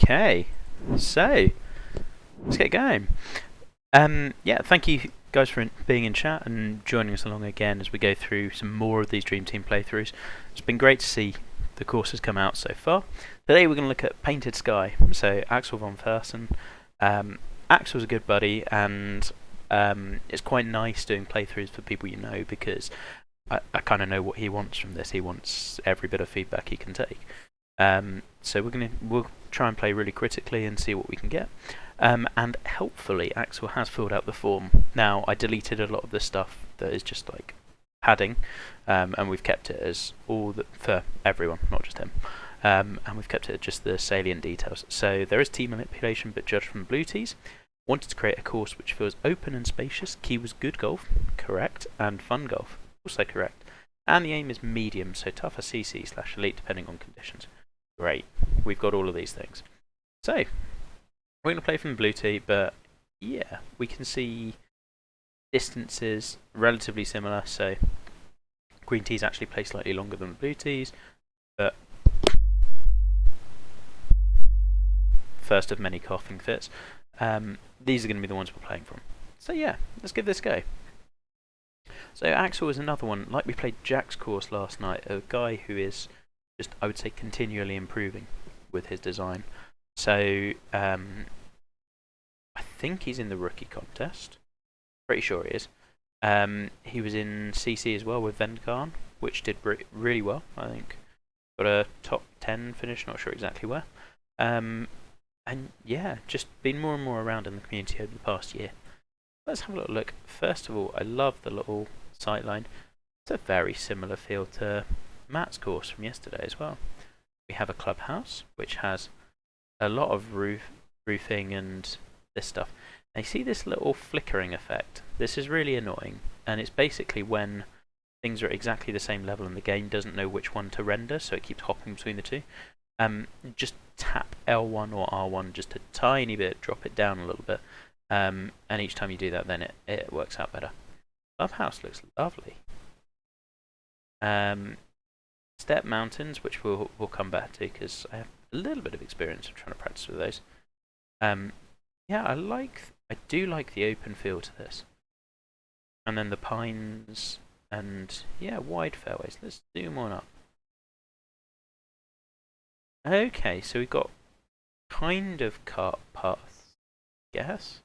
Okay, so let's get going. Yeah, thank you guys for being in chat and joining us along again as we go through some more of these Dream Team playthroughs. It's been great to see the courses come out so far. Today we're going to look at Painted Sky. So Axelvonfersen. Axel's a good buddy, and it's quite nice doing playthroughs for people you know because I kind of know what he wants from this. He wants every bit of feedback he can take. So we'll try and play really critically and see what we can get. And helpfully, Axel has filled out the form. Now, I deleted a lot of the stuff that is just like padding, and we've kept it as for everyone, not just him. And we've kept it just the salient details. So there is team manipulation, but judged from blue tees. Wanted to create a course which feels open and spacious. Key was good golf, correct, and fun golf, also correct. And the aim is medium, so tougher CC/elite depending on conditions. Great, we've got all of these things. So, we're going to play from the blue tee, but yeah, we can see distances relatively similar, so green tees actually play slightly longer than the blue tees, but first of many coughing fits. These are going to be the ones we're playing from. So yeah, let's give this a go. So Axel is another one, like we played Jack's course last night, a guy who is just, I would say, continually improving with his design. So I think he's in the rookie contest. Pretty sure he is. He was in CC as well with Vendkarn, which did really well, I think. Got a top 10 finish, not sure exactly where. And yeah, just been more and more around in the community over the past year. Let's have a little look. First of all, I love the little sightline. It's a very similar feel to Matt's course from yesterday as well. We have a clubhouse which has a lot of roofing and this stuff. Now you see this little flickering effect. This is really annoying, and it's basically when things are at exactly the same level and the game doesn't know which one to render, so it keeps hopping between the two. Just tap L1 or R1 just a tiny bit, drop it down a little bit, and each time you do that, then it works out better. Clubhouse looks lovely. Step mountains, which we'll come back to because I have a little bit of experience of trying to practice with those. Yeah, I do like the open feel to this, and then the pines and yeah, wide fairways. Let's zoom on up. Okay, so we've got kind of cart paths, I guess.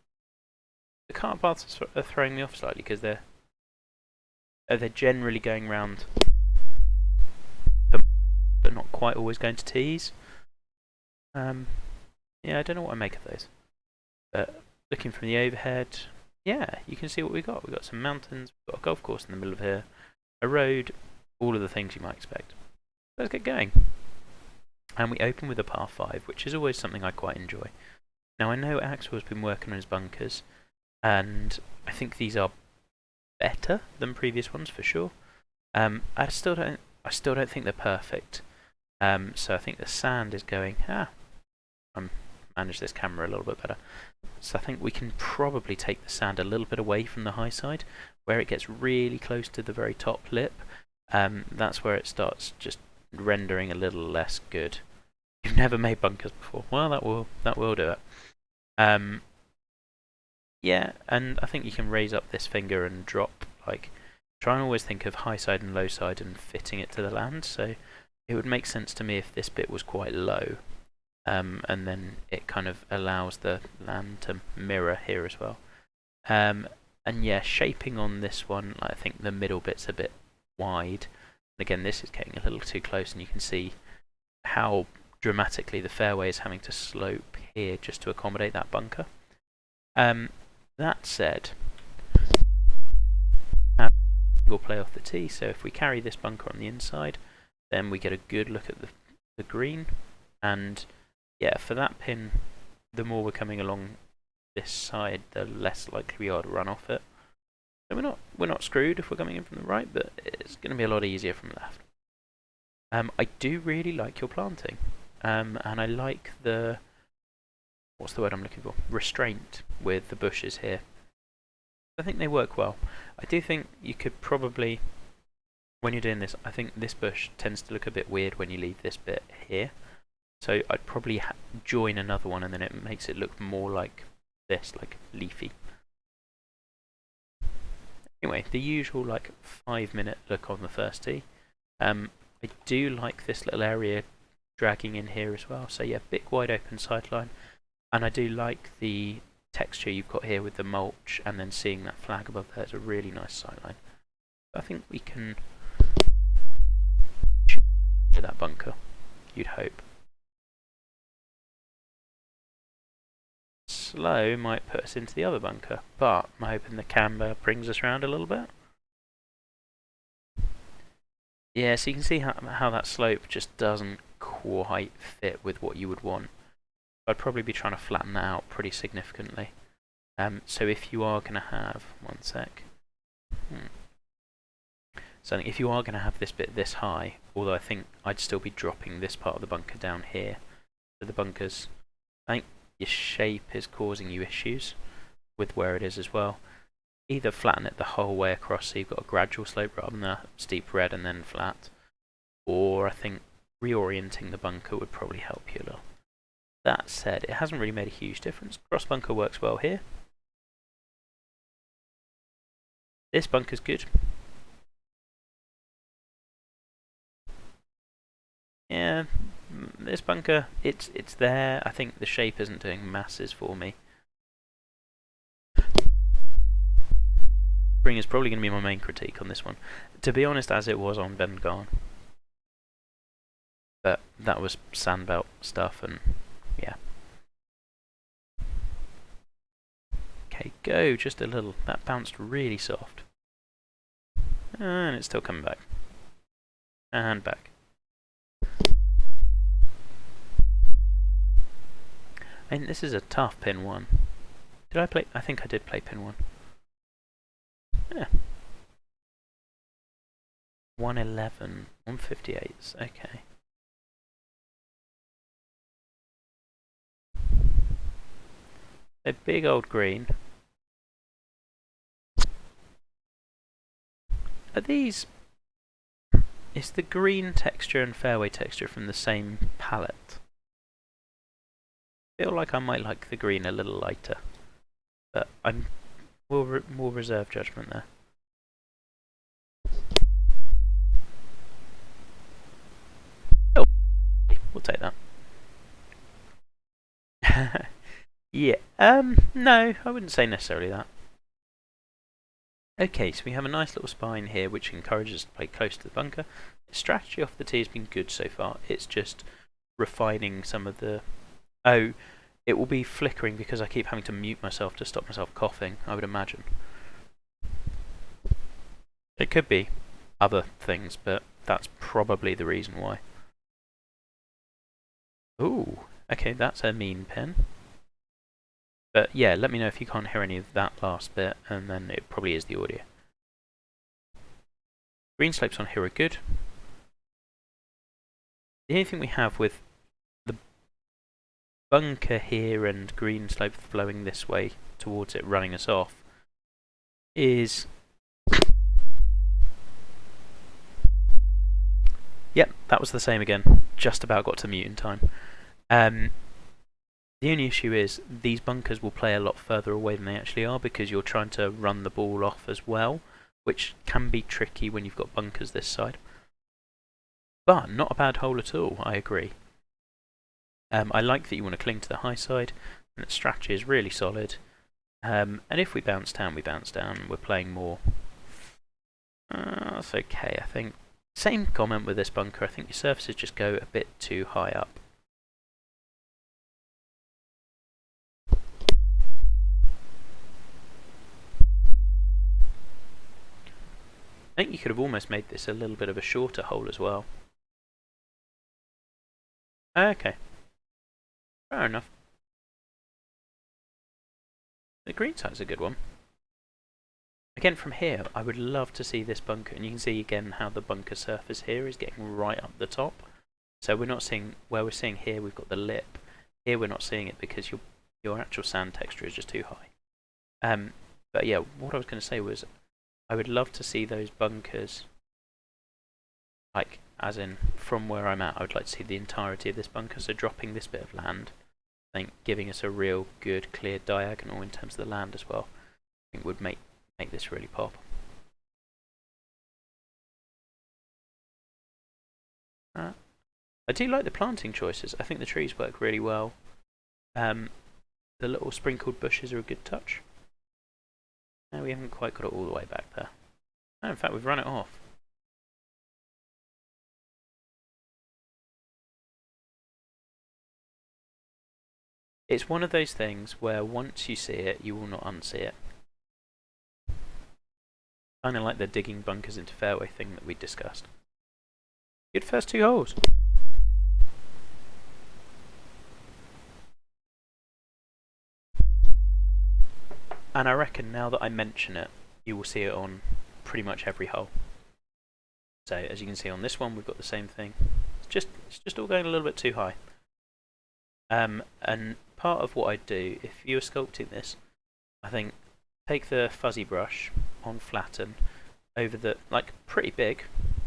The cart paths are throwing me off slightly because they're generally going round, but not quite always going to tees. Yeah, I don't know what I make of those. But looking from the overhead, yeah, you can see what we got. We've got some mountains, we've got a golf course in the middle of here, a road, all of the things you might expect. Let's get going. And we open with a par 5, which is always something I quite enjoy. Now I know Axel has been working on his bunkers, and I think these are better than previous ones for sure. I still don't think they're perfect. So I think the sand is going. Manage this camera a little bit better. So I think we can probably take the sand a little bit away from the high side, where it gets really close to the very top lip. That's where it starts just rendering a little less good. You've never made bunkers before. Well, that will do it. Yeah, and I think you can raise up this finger and drop, like, try and always think of high side and low side and fitting it to the land. So it would make sense to me if this bit was quite low, and then it kind of allows the land to mirror here as well. And yeah, shaping on this one, I think the middle bit's a bit wide. Again, this is getting a little too close, and you can see how dramatically the fairway is having to slope here just to accommodate that bunker. That said, we'll play off the tee, so if we carry this bunker on the inside, then we get a good look at the green, and yeah, for that pin, the more we're coming along this side, the less likely we are to run off it. So we're not screwed if we're coming in from the right, but it's going to be a lot easier from the left. I do really like your planting, and I like the, what's the word I'm looking for? Restraint with the bushes here. I think they work well. I do think you could probably, when you're doing this, I think this bush tends to look a bit weird when you leave this bit here. So I'd probably join another one, and then it makes it look more like this, like leafy. Anyway, the usual like 5-minute look on the first tee. I do like this little area dragging in here as well. So yeah, big wide open sideline, and I do like the texture you've got here with the mulch, and then seeing that flag above there is a really nice sideline. I think we can to that bunker, you'd hope. Slow might put us into the other bunker, but I'm hoping the camber brings us around a little bit. Yeah, so you can see how that slope just doesn't quite fit with what you would want. I'd probably be trying to flatten that out pretty significantly. So if you are going to have, one sec. So I think if you are going to have this bit this high, although I think I'd still be dropping this part of the bunker down here. So the bunkers, I think your shape is causing you issues with where it is as well. Either flatten it the whole way across so you've got a gradual slope rather than a steep red and then flat, or I think reorienting the bunker would probably help you a little. That said, it hasn't really made a huge difference. Cross bunker works well here. This bunker's good. Yeah, this bunker, it's there. I think the shape isn't doing masses for me. Spring is probably going to be my main critique on this one. To be honest, as it was on Vengarn. But that was sandbelt stuff, and yeah. Okay, go just a little. That bounced really soft. And it's still coming back. And back. I mean, this is a tough pin one. Did I play? I think I did play pin one. Yeah. 111, 158s, okay. A big old green. Are these... Is the green texture and fairway texture from the same palette? I feel like I might like the green a little lighter, but we'll reserve judgment there. Oh, we'll take that. Yeah, no, I wouldn't say necessarily that. Okay, so we have a nice little spine here which encourages us to play close to the bunker. The strategy off the tee has been good so far. It's just refining some of the... Oh, it will be flickering because I keep having to mute myself to stop myself coughing, I would imagine. It could be other things, but that's probably the reason why. Ooh, okay, that's a mean pin. But yeah, let me know if you can't hear any of that last bit, and then it probably is the audio. Green slopes on here are good. The only thing we have with the bunker here and green slope flowing this way towards it, running us off, is... Yep, that was the same again. Just about got to mute in time. The only issue is these bunkers will play a lot further away than they actually are because you're trying to run the ball off as well, which can be tricky when you've got bunkers this side. But not a bad hole at all, I agree. I like that you want to cling to the high side, and the strategy is really solid. And if we bounce down, we bounce down. We're playing more. That's okay, I think. Same comment with this bunker. I think your surfaces just go a bit too high up. I think you could have almost made this a little bit of a shorter hole as well. Okay. Fair enough. The green side's a good one. Again, from here, I would love to see this bunker, and you can see again how the bunker surface here is getting right up the top. So we're not seeing, where we're seeing here, we've got the lip. Here we're not seeing it because your actual sand texture is just too high. But yeah, what I was going to say was, I would love to see those bunkers like as in from where I'm at, I would like to see the entirety of this bunker, so dropping this bit of land, I think giving us a real good clear diagonal in terms of the land as well, I think would make this really pop. I do like the planting choices. I think the trees work really well. The little sprinkled bushes are a good touch. No, we haven't quite got it all the way back there. No, in fact, we've run it off. It's one of those things where once you see it, you will not unsee it. Kind of like the digging bunkers into fairway thing that we discussed. Good first 2 holes. And I reckon now that I mention it, you will see it on pretty much every hole. So as you can see on this one, we've got the same thing. It's just all going a little bit too high. And part of what I'd do, if you were sculpting this, I think take the fuzzy brush on flatten over the, like, pretty big,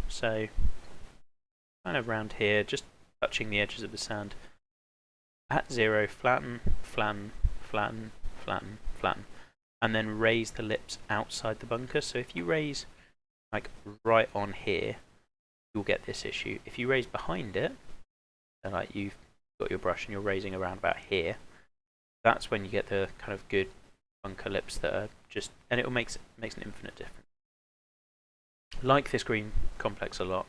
so kind of around here, just touching the edges of the sand. At 0, flatten, flatten, flatten, flatten, flatten, and then raise the lips outside the bunker. So if you raise like right on here, you'll get this issue. If you raise behind it, then like you've got your brush and you're raising around about here, that's when you get the kind of good bunker lips that are just, and it makes an infinite difference. Like this green complex a lot.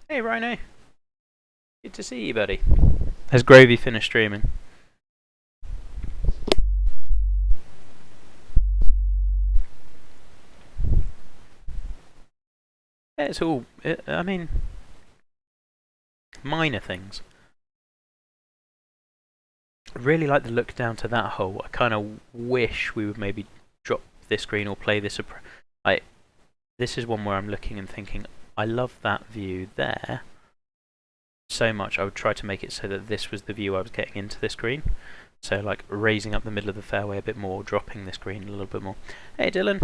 Hey Rhino, good to see you, buddy. Has Grovey finished streaming? Yeah, it's all, I mean, minor things. I really like the look down to that hole. I kind of wish we would maybe drop this green or play this. This is one where I'm looking and thinking, I love that view there so much. I would try to make it so that this was the view I was getting into this green. So like raising up the middle of the fairway a bit more, dropping this green a little bit more. Hey Dylan.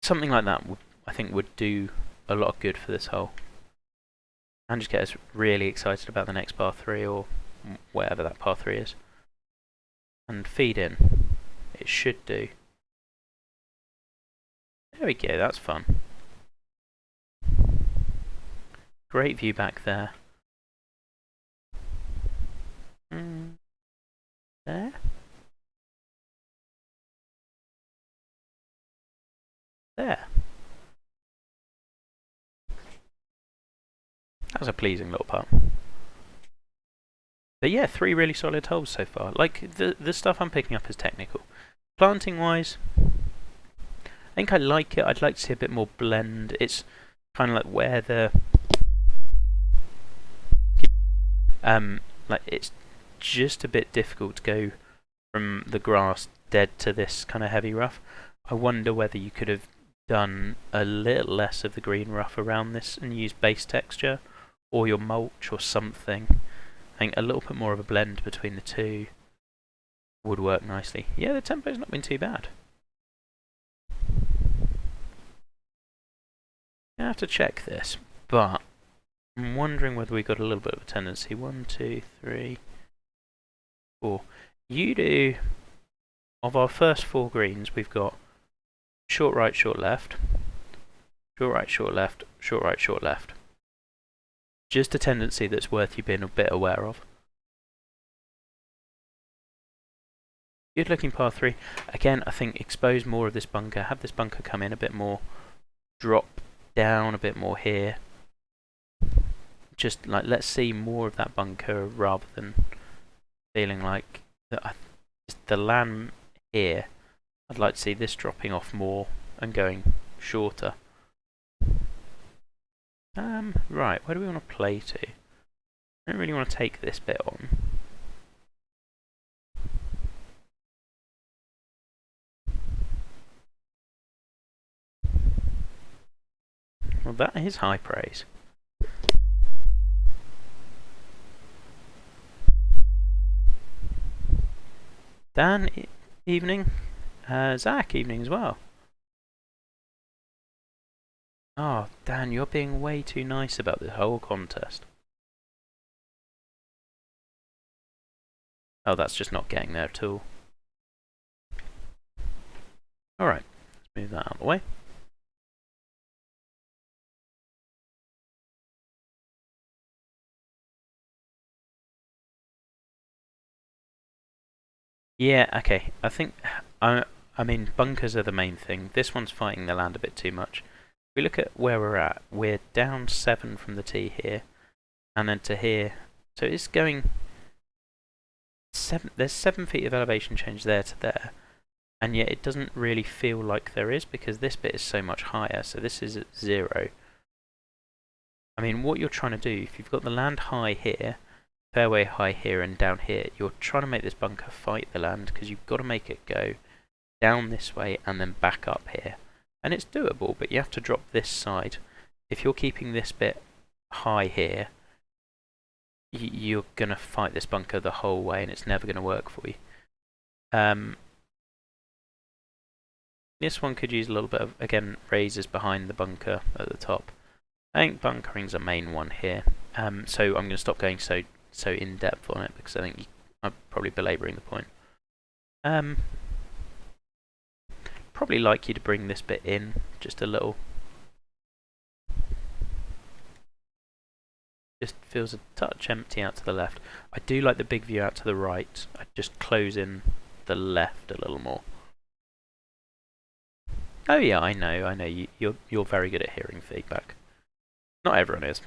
Something like that I think would do a lot of good for this hole. And just get us really excited about the next par 3 or whatever that par 3 is. And feed in. It should do. There we go, that's fun. Great view back there. There? There. That was a pleasing little putt. But yeah, 3 really solid holes so far. Like, the stuff I'm picking up is technical. Planting wise, I think I like it. I'd like to see a bit more blend. It's kind of like where the like it's just a bit difficult to go from the grass dead to this kind of heavy rough. I wonder whether you could have done a little less of the green rough around this and used base texture or your mulch or something. I think a little bit more of a blend between the two would work nicely. Yeah, the tempo's not been too bad. I have to check this, but I'm wondering whether we got a little bit of a tendency. 1, 2, 3, 4. You do, of our first 4 greens, we've got short right, short left, short right, short left, short right, short left. Just a tendency that's worth you being a bit aware of. Good looking par 3. Again, I think expose more of this bunker, have this bunker come in a bit more, drop down a bit more here. Just like, let's see more of that bunker rather than feeling like the land here. I'd like to see this dropping off more and going shorter. Right, where do we want to play to? I don't really want to take this bit on. Well, that is high praise. Dan, evening. Zach, evening as well. Oh, Dan, you're being way too nice about the whole contest. Oh, that's just not getting there at all. Alright, let's move that out of the way. Yeah, okay. I mean, bunkers are the main thing. This one's fighting the land a bit too much. If we look at where we're at, we're down 7 from the tee here, and then to here. So it's going 7. There's 7 feet of elevation change there to there, and yet it doesn't really feel like there is because this bit is so much higher. So this is at 0. I mean, what you're trying to do, if you've got the land high here, fairway high here and down here, you're trying to make this bunker fight the land because you've got to make it go down this way and then back up here. And it's doable, but you have to drop this side. If you're keeping this bit high here, you're going to fight this bunker the whole way and it's never going to work for you. This one could use a little bit of, again, raises behind the bunker at the top. I think bunkering's a main one here. So I'm going to stop going so in depth on it because I think I'm probably belabouring the point. Probably like you to bring this bit in just a little. Just feels a touch empty out to the left. I do like the big view out to the right. I just close in the left a little more. Oh yeah, I know. You're very good at hearing feedback. Not everyone is.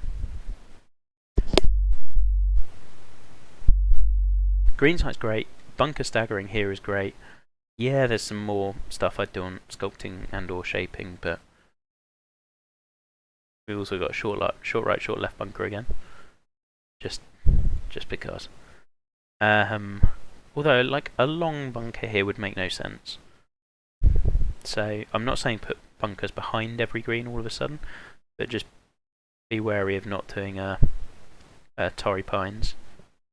Green sight's great. Bunker staggering here is great. Yeah, there's some more stuff I'd do on sculpting and or shaping, but we've also got a short right, short left bunker again. Just because. Although, like, a long bunker here would make no sense. So, I'm not saying put bunkers behind every green all of a sudden, but just be wary of not doing a Torrey Pines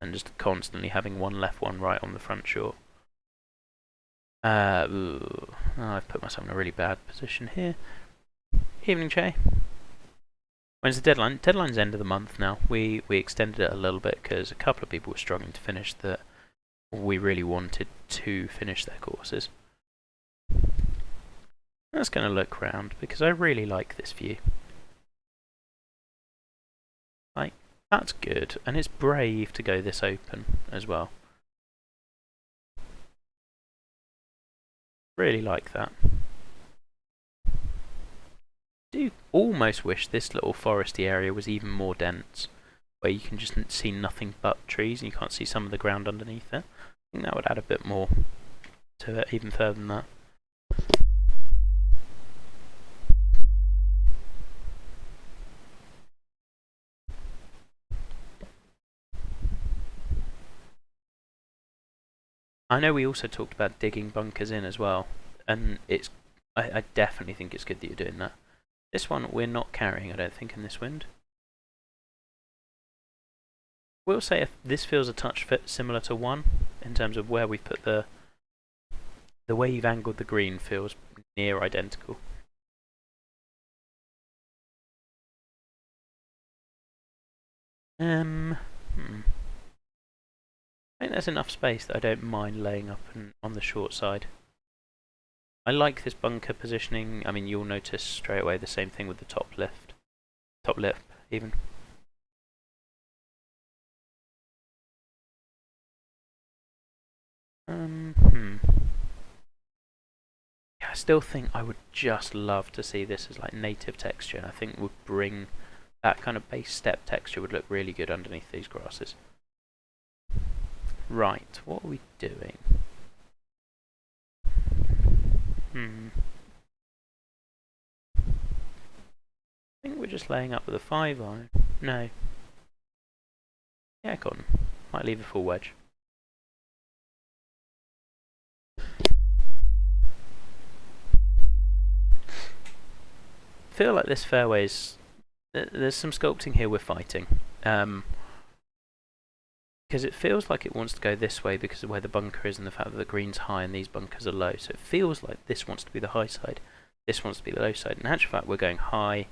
and just constantly having one left, one right on the front short. I've put myself in a really bad position here. Evening, Che. When's the deadline? Deadline's end of the month now. We extended it a little bit because a couple of people were struggling to finish that we really wanted to finish their courses. Let's going to look round because I really like this view. Like, that's good, and it's brave to go this open as well. Really like that. Do almost wish this little foresty area was even more dense, where you can just see nothing but trees and you can't see some of the ground underneath it. I think that would add a bit more to it, even further than that. I know we also talked about digging bunkers in as well, and I definitely think it's good that you're doing that. This one we're not carrying, I don't think, in this wind. We'll say if this feels a touch similar to 1 in terms of where we put the way you've angled the green feels near identical. I think there's enough space that I don't mind laying up on the short side. I like this bunker positioning. I mean, you'll notice straight away the same thing with the top lip, even. Yeah, I still think I would just love to see this as like native texture. I think would bring that kind of base step texture would look really good underneath these grasses. Right, what are we doing? I think we're just laying up with a 5 iron. No. Yeah, cotton. Might leave a full wedge. Feel like this fairway's... There's some sculpting here we're fighting. because it feels like it wants to go this way because of where the bunker is and the fact that the green's high and these bunkers are low. So it feels like this wants to be the high side, this wants to be the low side. In actual fact, we're going high,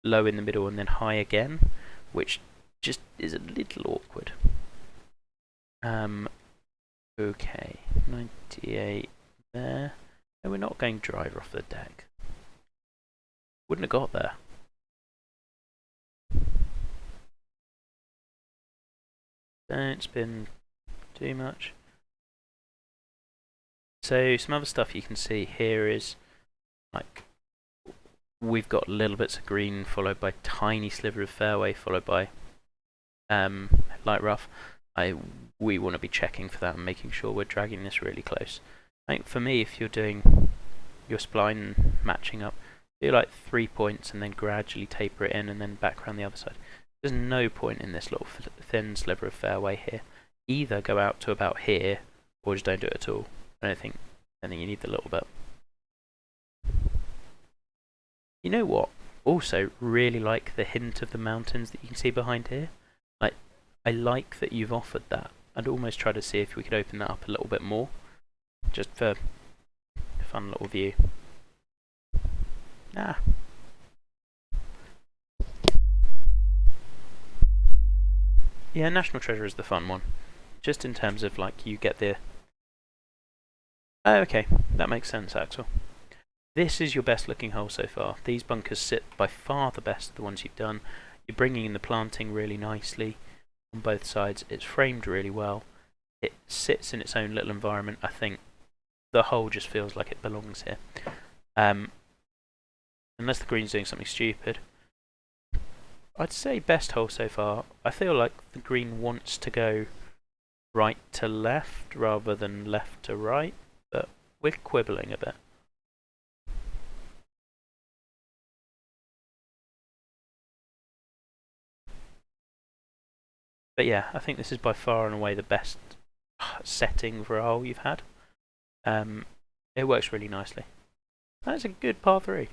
low in the middle, and then high again, which just is a little awkward. Okay, 98 there. No, we're not going driver off the deck. Wouldn't have got there. Don't spin too much. So some other stuff you can see here is like we've got little bits of green followed by tiny sliver of fairway followed by light rough. We want to be checking for that and making sure we're dragging this really close. I think for me, if you're doing your spline matching up, do like 3 points and then gradually taper it in and then back around the other side. There's no point in this little thin sliver of fairway here. Either go out to about here or just don't do it at all. I think you need the little bit. You know what? Also, really like the hint of the mountains that you can see behind here. Like, I like that you've offered that. I'd almost try to see if we could open that up a little bit more, just for a fun little view. Yeah, National Treasure is the fun one. Just in terms of, like, you get the... Oh, okay, that makes sense, Axel. This is your best looking hole so far. These bunkers sit by far the best of the ones you've done. You're bringing in the planting really nicely on both sides. It's framed really well. It sits in its own little environment. I think the hole just feels like it belongs here. Unless the green's doing something stupid. I'd say best hole so far. I feel like the green wants to go right to left rather than left to right, but we're quibbling a bit. But yeah, I think this is by far and away the best setting for a hole you've had. It works really nicely. That's a good par 3.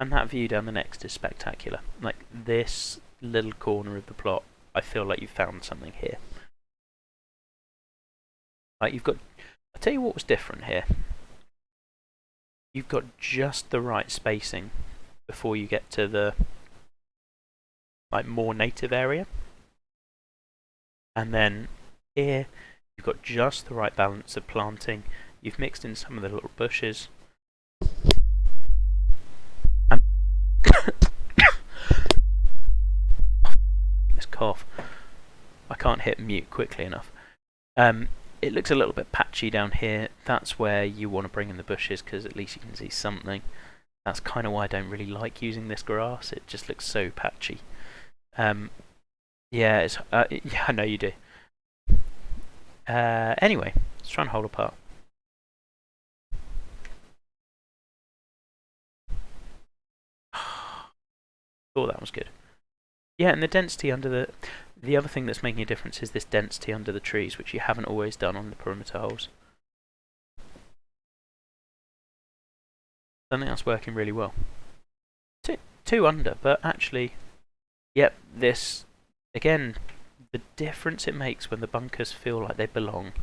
And that view down the next is spectacular. Like, this little corner of the plot, I feel like you've found something here. Like, you've got... I'll tell you what was different here. You've got just the right spacing before you get to the more native area. And then here, you've got just the right balance of planting. You've mixed in some of the little bushes. This cough. I can't hit mute quickly enough. It looks a little bit patchy down here. That's where you want to bring in the bushes because at least you can see something. That's kind of why I don't really like using this grass. It just looks so patchy. Yeah, it's, yeah, I know you do. Anyway, let's try and hold apart. Oh, that was good. Yeah, and the density under the other thing that's making a difference is this density under the trees, which you haven't always done on the perimeter holes. I think that's working really well. Two under, but actually, yep, this, again, the difference it makes when the bunkers feel like they belong to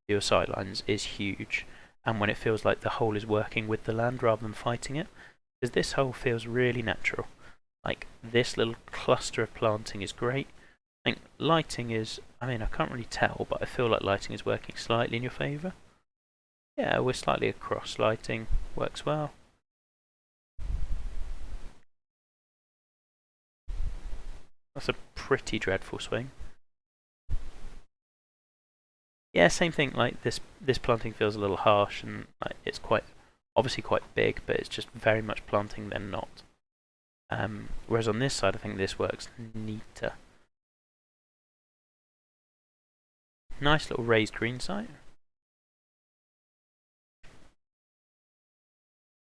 your sidelines is huge, and when it feels like the hole is working with the land rather than fighting it, because this hole feels really natural. Like, this little cluster of planting is great. I think lighting is, I mean, I can't really tell, but I feel like lighting is working slightly in your favour. Yeah, we're slightly across. Lighting works well. That's a pretty dreadful swing. Yeah, same thing, like this planting feels a little harsh and like, it's obviously quite big, but it's just very much planting than not. Whereas on this side, I think this works neater. Nice little raised green site.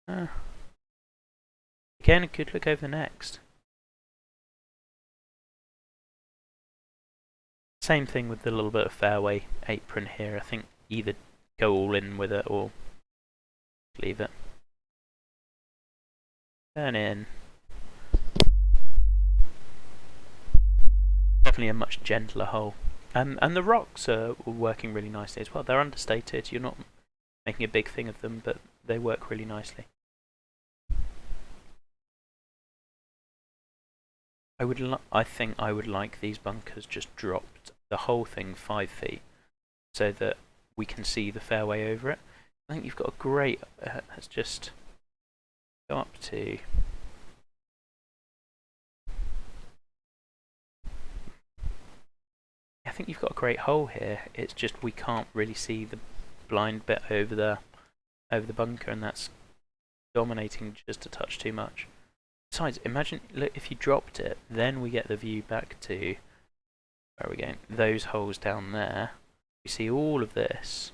Again, a good look over the next. Same thing with the little bit of fairway apron here. I think either go all in with it or leave it. Turn in. definitely a much gentler hole. And the rocks are working really nicely as well. They're understated. You're not making a big thing of them, but they work really nicely. I think I would like these bunkers just dropped, the whole thing 5 feet, so that we can see the fairway over it. I think you've got a great. Let's just go up to. I think you've got a great hole here. It's just we can't really see the blind bit over the bunker, and that's dominating just a touch too much. Besides, imagine look, if you dropped it, then we get the view back to where are we going? Those holes down there. You see all of this.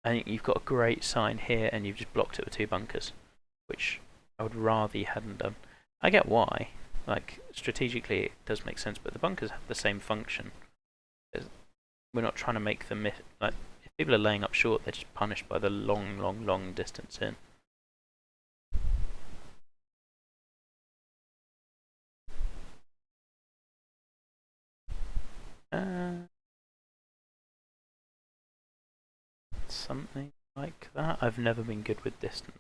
I think you've got a great sign here, and you've just blocked it with 2 bunkers, which I would rather you hadn't done. I get why. Like strategically, it does make sense, but the bunkers have the same function. We're not trying to make them like if people are laying up short, they're just punished by the long distance in. Something like that. I've never been good with distance.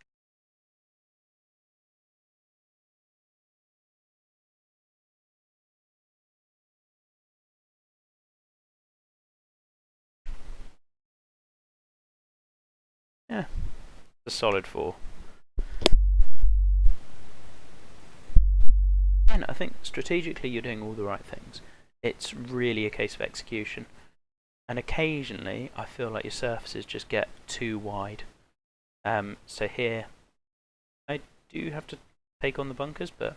Yeah, it's a solid 4. And I think strategically you're doing all the right things. It's really a case of execution. And occasionally I feel like your surfaces just get too wide. So here, I do have to take on the bunkers, but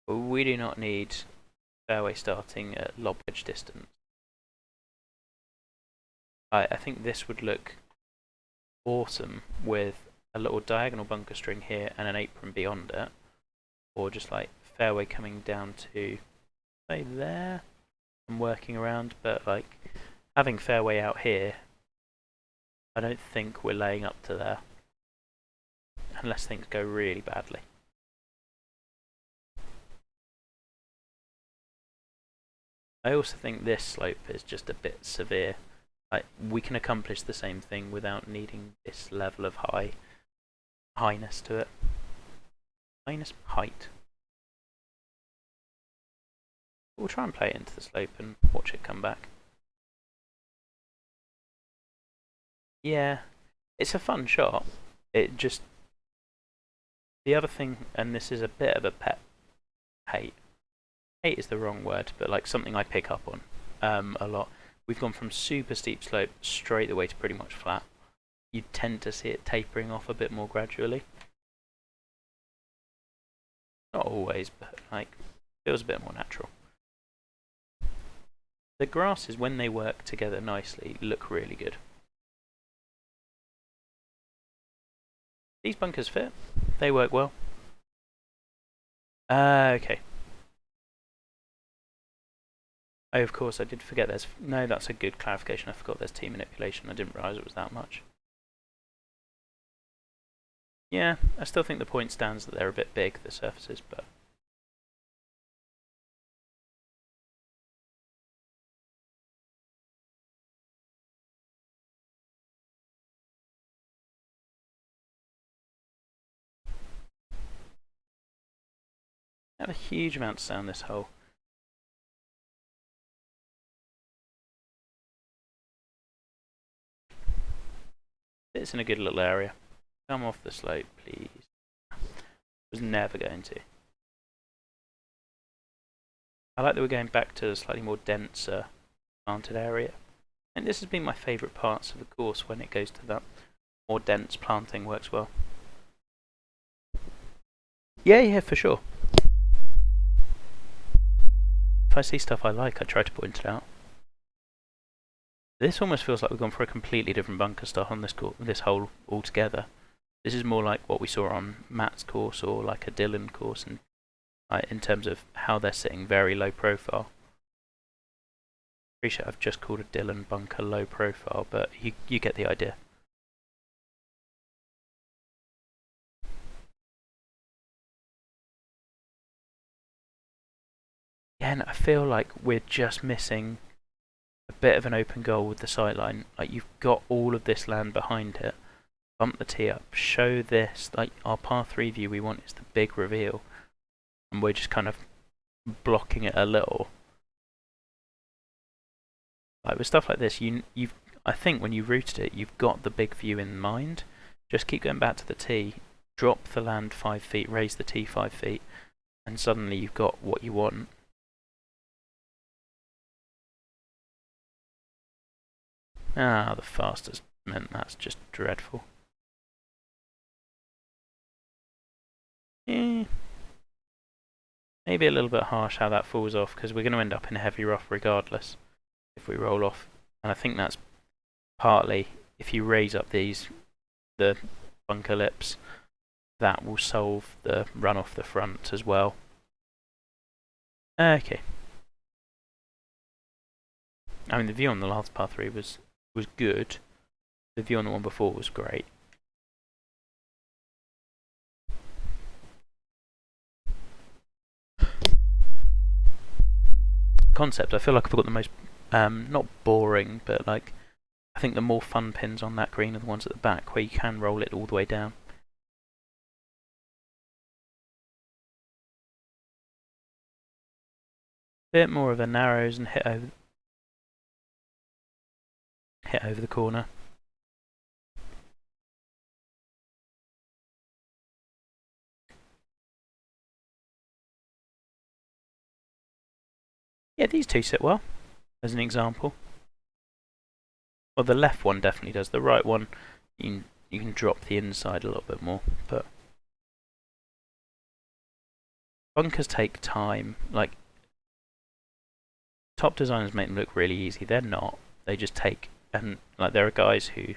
we do not need fairway starting at lob wedge distance. I think this would look awesome with a little diagonal bunker string here and an apron beyond it, or just like fairway coming down to say there and working around, but like having fairway out here, I don't think we're laying up to there unless things go really badly. I also think this slope is just a bit severe. Like, we can accomplish the same thing without needing this level of highness to it. Height. We'll try and play it into the slope and watch it come back. Yeah, it's a fun shot. It just the other thing, and this is a bit of a pet hate. Hate is the wrong word, but like something I pick up on a lot. We've gone from super steep slope straight away to pretty much flat. You tend to see it tapering off a bit more gradually. Not always, but like feels a bit more natural. The grasses, when they work together nicely, look really good. These bunkers fit. They work well. Okay. Oh, of course, I did forget there's... No, that's a good clarification. I forgot there's team manipulation. I didn't realise it was that much. Yeah, I still think the point stands that they're a bit big, the surfaces, but... I have a huge amount to say on this hole. It's in a good little area. Come off the slope, please. Was never going to. I like that we're going back to a slightly more denser planted area. And this has been my favourite parts of the course when it goes to that more dense planting works well. Yeah, for sure. If I see stuff I like, I try to point it out. This almost feels like we've gone for a completely different bunker style on this hole altogether. This is more like what we saw on Matt's course or like a Dylan course, and in terms of how they're sitting very low profile. Appreciate I've just called a Dylan bunker low profile, but you get the idea. again, I feel like we're just missing a bit of an open goal with the sightline. Like, you've got all of this land behind it. Bump the tee up, show this. Like, our par 3 view we want is the big reveal, and we're just kind of blocking it a little. Like, with stuff like this, I think when you routed it, you've got the big view in mind. Just keep going back to the tee, drop the land 5 feet, raise the tee 5 feet, and suddenly you've got what you want. Ah, the fastest meant that's just dreadful. Maybe a little bit harsh how that falls off, because we're going to end up in a heavy rough regardless if we roll off. And I think that's partly, if you raise up the bunker lips, that will solve the run off the front as well. Okay. I mean, the view on the last par 3 was good. The view on the one before was great. Concept, I feel like I've got the most, not boring, but like, I think the more fun pins on that green are the ones at the back where you can roll it all the way down. Bit more of a narrows and hit over the corner. Yeah, these two sit well, as an example. Well, the left one definitely does. The right one, you can drop the inside a little bit more, but bunkers take time. Like, top designers make them look really easy. They're not. They just take, and like, there are guys who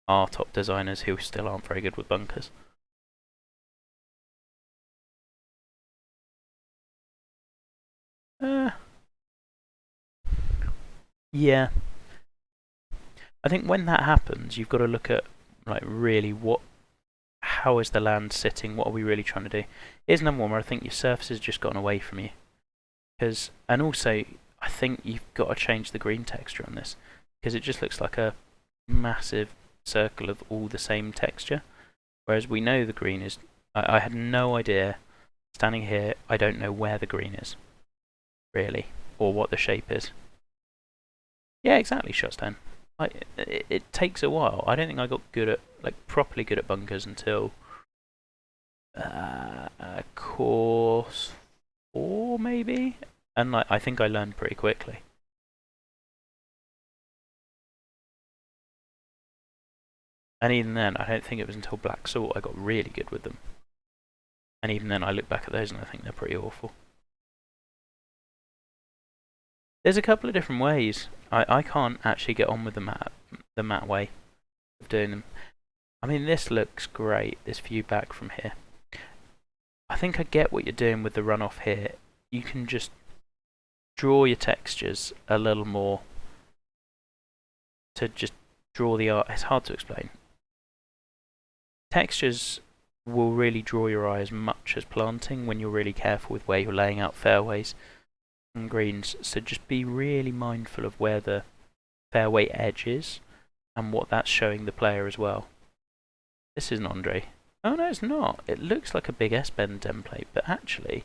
are top designers who still aren't very good with bunkers. Yeah. I think when that happens, you've got to look at, like, really how is the land sitting? What are we really trying to do? Here's another one where I think your surface has just gotten away from you. And also, I think you've got to change the green texture on this, because it just looks like a massive circle of all the same texture. Whereas we know the green is. I had no idea. Standing here, I don't know where the green is, really, or what the shape is. Yeah, exactly, Shotstone. It takes a while. I don't think I got properly good at bunkers until course 4 maybe, and like, I think I learned pretty quickly. And even then, I don't think it was until Black Salt I got really good with them. And even then, I look back at those and I think they're pretty awful. There's a couple of different ways. I can't actually get on with the matte way of doing them. I mean, this looks great, this view back from here. I think I get what you're doing with the runoff here. You can just draw your textures a little more to just draw the art. It's hard to explain. Textures will really draw your eye as much as planting when you're really careful with where you're laying out fairways and greens. So just be really mindful of where the fairway edge is and what that's showing the player as well. This isn't Andre. Oh no, it's not. It looks like a big S-bend template, but actually...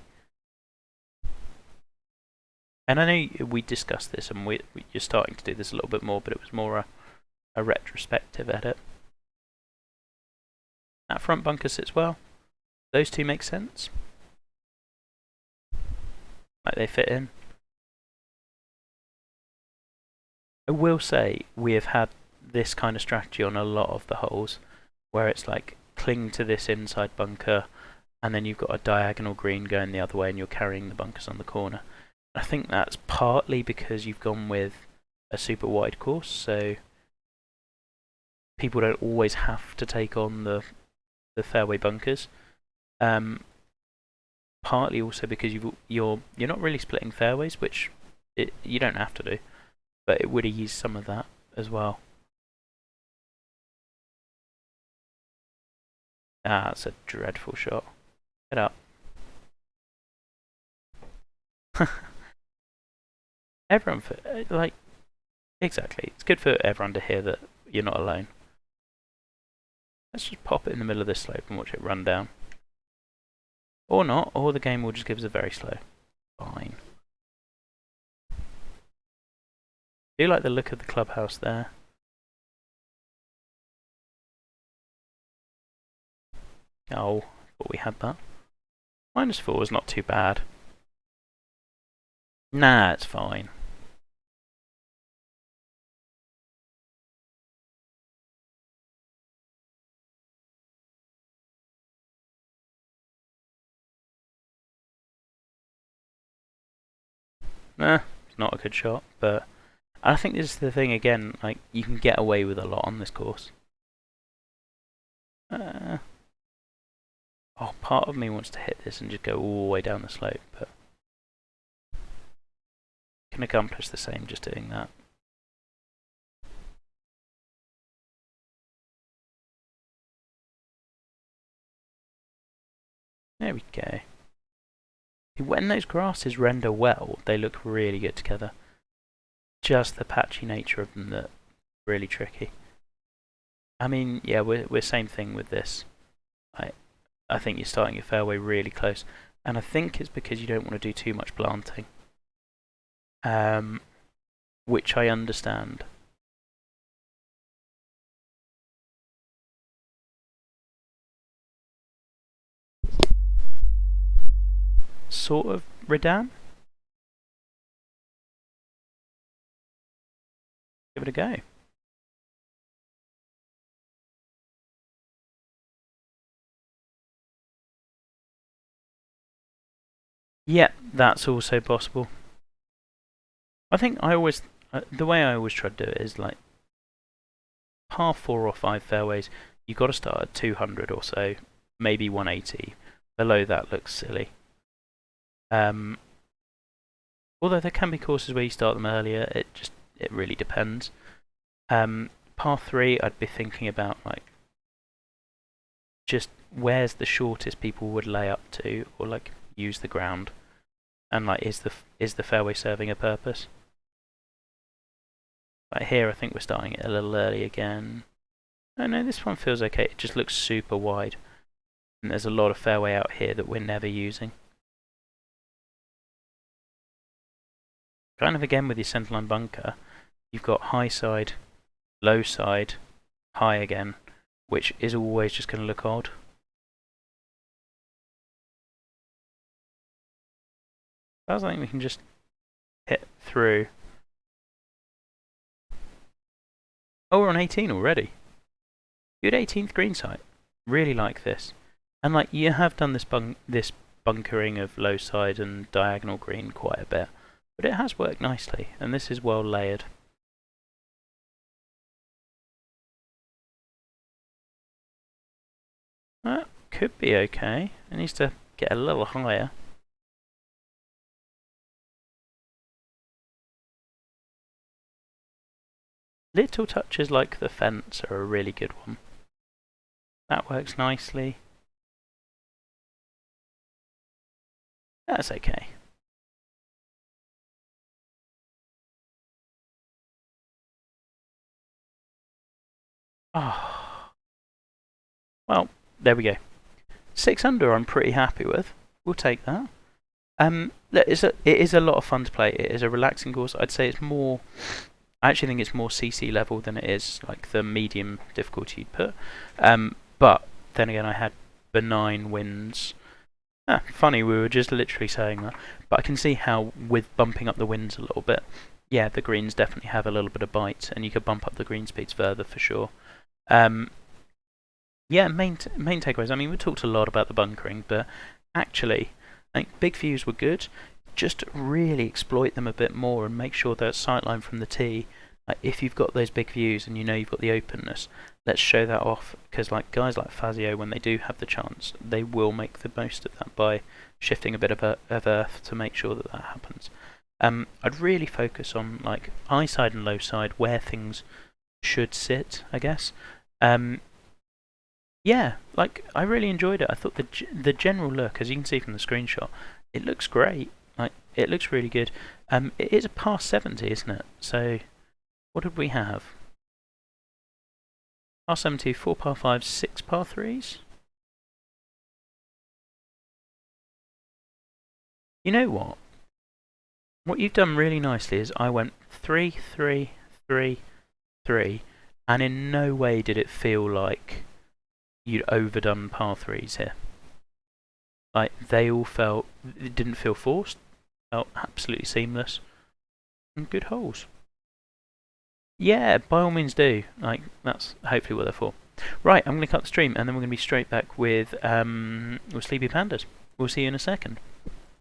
And I know we discussed this, and you're starting to do this a little bit more, but it was more a retrospective edit. That front bunker sits well. Those two make sense. Like, they fit in. I will say we have had this kind of strategy on a lot of the holes, where it's like, cling to this inside bunker, and then you've got a diagonal green going the other way and you're carrying the bunkers on the corner. I think that's partly because you've gone with a super wide course, so people don't always have to take on the fairway bunkers. Partly also because you're not really splitting fairways, which you don't have to do, but it would ease some of that as well. Ah, that's a dreadful shot. Get up. everyone, like, exactly. It's good for everyone to hear that you're not alone. Let's just pop it in the middle of this slope and watch it run down. Or not, or the game will just give us a very slow. Fine. I do like the look of the clubhouse there. Oh, thought we had that. -4 is not too bad. Nah, it's fine. Nah, it's not a good shot, but I think this is the thing again, like, you can get away with a lot on this course. Oh, part of me wants to hit this and just go all the way down the slope, but can accomplish the same just doing that. There we go. When those grasses render well, they look really good together. Just the patchy nature of them that's really tricky. I mean, yeah, we're same thing with this. I think you're starting your fairway really close, and I think it's because you don't want to do too much planting. Which I understand. Sort of, Redan? Give it a go. Yeah, that's also possible. I think the way I always try to do it is like par 4 or 5 fairways, you've got to start at 200 or so, maybe 180. Below that looks silly. Although there can be courses where you start them earlier, it really depends. Par 3, I'd be thinking about like just where's the shortest people would lay up to, or like use the ground, and like is the fairway serving a purpose? Like here, I think we're starting it a little early again. Oh no, this one feels okay. It just looks super wide, and there's a lot of fairway out here that we're never using. Kind of again with your centerline bunker, you've got high side, low side, high again, which is always just going to look odd. I think we can just hit through. Oh, we're on 18 already. Good 18th green site. Really like this. And like you have done this bunkering of low side and diagonal green quite a bit, but it has worked nicely, and this is well layered. That could be okay. It needs to get a little higher. Little touches like the fence are a really good one. That works nicely. That's okay. Oh. Well, there we go. 6 under I'm pretty happy with. We'll take that. It is a lot of fun to play. It is a relaxing course. I'd say it's more... I actually think it's more CC level than it is like the medium difficulty you'd put. But then again, I had benign winds. Funny, we were just literally saying that. But I can see how with bumping up the winds a little bit, yeah, the greens definitely have a little bit of bite, and you could bump up the green speeds further for sure. Yeah, main takeaways. I mean, we talked a lot about the bunkering, but actually, I think big views were good. Just really exploit them a bit more and make sure that sightline from the tee, like if you've got those big views and you know you've got the openness, let's show that off, because like guys like Fazio, when they do have the chance, they will make the most of that by shifting a bit of earth to make sure that happens. I'd really focus on like high side and low side, where things should sit, I guess. Yeah, like I really enjoyed it. I thought the general look, as you can see from the screenshot, it looks great. Like it looks really good. It is a par 70, isn't it? So, what did we have? Par 70, 4 par 5s, 6 par 3s? You know what? What you've done really nicely is I went 3, 3, 3, 3, and in no way did it feel like you'd overdone par 3s here. Like, they all felt, it didn't feel forced, felt absolutely seamless, and good holes. Yeah, by all means do. Like, that's hopefully what they're for. Right, I'm going to cut the stream, and then we're going to be straight back with Sleepy Pandas. We'll see you in a second.